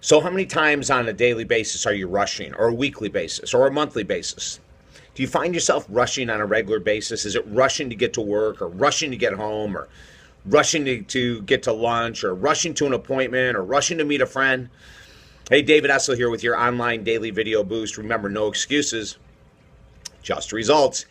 So how many times on a daily basis are you rushing, or a weekly basis, or a monthly basis? Do you find yourself rushing on a regular basis? Is it rushing to get to work, or rushing to get home, or rushing to get to lunch, or rushing to an appointment, or rushing to meet a friend? Hey, David Essel here with your online daily video boost. Remember, no excuses, just results.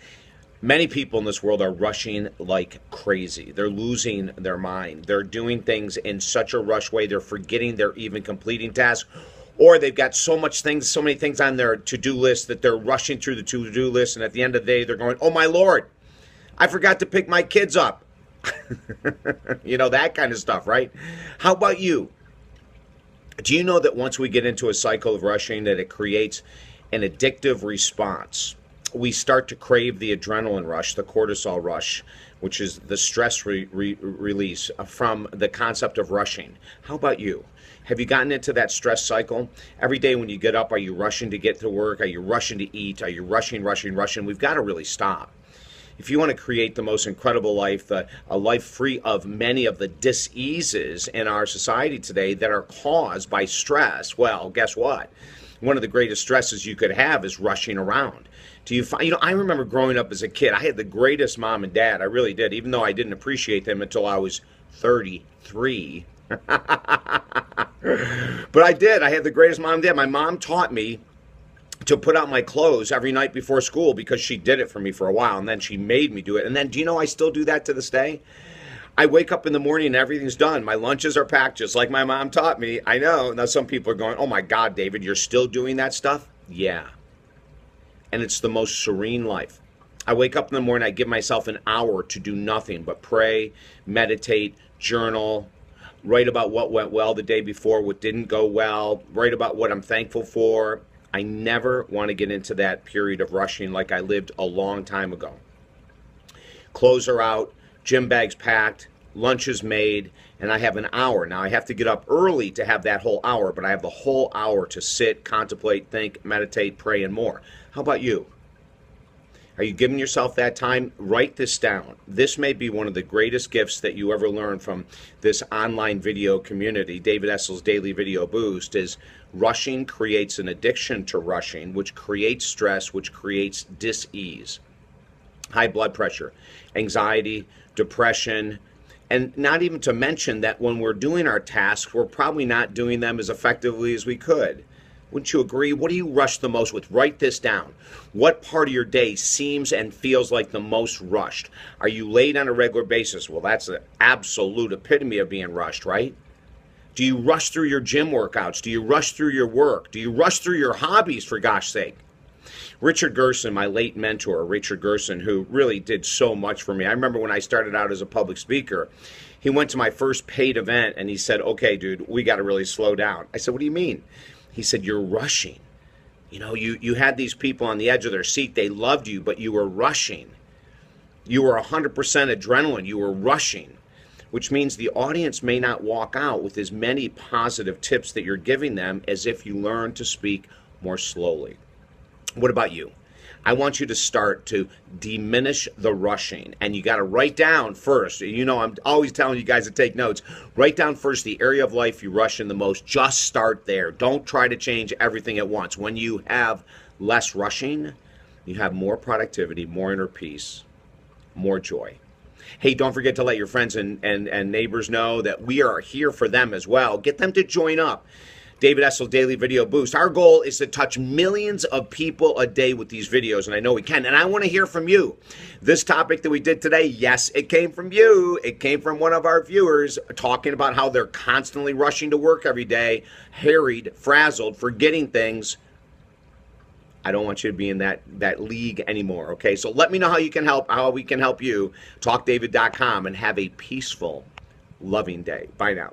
Many people in this world are rushing like crazy. They're losing their mind. They're doing things in such a rush way. They're forgetting they're even completing tasks, or they've got so many things on their to-do list that they're rushing through the to-do list. And at the end of the day, they're going, "Oh my Lord, I forgot to pick my kids up." You know, that kind of stuff, right? How about you? Do you know that once we get into a cycle of rushing, that it creates an addictive response? We start to crave the adrenaline rush, the cortisol rush, which is the stress release from the concept of rushing. How about you? Have you gotten into that stress cycle? Every day when you get up, are you rushing to get to work? Are you rushing to eat? Are you rushing? We've got to really stop. If you want to create the most incredible life, a life free of many of the diseases in our society today that are caused by stress, well, guess what? One of the greatest stresses you could have is rushing around. Do you find, I remember growing up as a kid, I had the greatest mom and dad. I really did, even though I didn't appreciate them until I was 33. But I did. I had the greatest mom and dad. My mom taught me to put out my clothes every night before school because she did it for me for a while, and then she made me do it. And then, do you know I still do that to this day? I wake up in the morning and everything's done. My lunches are packed just like my mom taught me. I know. Now some people are going, "Oh my God, David, you're still doing that stuff?" Yeah. And it's the most serene life. I wake up in the morning, I give myself an hour to do nothing but pray, meditate, journal, write about what went well the day before, what didn't go well, write about what I'm thankful for. I never want to get into that period of rushing like I lived a long time ago. Clothes are out, gym bags packed, lunch is made, and I have an hour. Now I have to get up early to have that whole hour, but I have the whole hour to sit, contemplate, think, meditate, pray, and more. How about you? Are you giving yourself that time? Write this down. This may be one of the greatest gifts that you ever learn from this online video community. David Essel's Daily Video Boost is rushing creates an addiction to rushing, which creates stress, which creates dis-ease, high blood pressure, anxiety, depression, and not even to mention that when we're doing our tasks, we're probably not doing them as effectively as we could. Wouldn't you agree? What do you rush the most with? Write this down. What part of your day seems and feels like the most rushed? Are you late on a regular basis? Well, that's the absolute epitome of being rushed, right? Do you rush through your gym workouts? Do you rush through your work? Do you rush through your hobbies, for gosh sake? Richard Gerson, my late mentor, Richard Gerson, who really did so much for me. I remember when I started out as a public speaker, he went to my first paid event and he said, "Okay, dude, we got to really slow down." I said, "What do you mean?" He said, "You're rushing. You had these people on the edge of their seat. They loved you, but you were rushing. You were 100% adrenaline. You were rushing, which means the audience may not walk out with as many positive tips that you're giving them as if you learn to speak more slowly." What about you? I want you to start to diminish the rushing, and you got to write down first. I'm always telling you guys to take notes. Write down first the area of life you rush in the most. Just start there. Don't try to change everything at once. When you have less rushing, you have more productivity, more inner peace, more joy. Hey, don't forget to let your friends and neighbors know that we are here for them as well. Get them to join up. David Essel Daily Video Boost. Our goal is to touch millions of people a day with these videos, and I know we can. And I want to hear from you. This topic that we did today, yes, it came from you. It came from one of our viewers talking about how they're constantly rushing to work every day, harried, frazzled, forgetting things. I don't want you to be in that league anymore, okay? So let me know how you can help, how we can help you. TalkDavid.com, and have a peaceful, loving day. Bye now.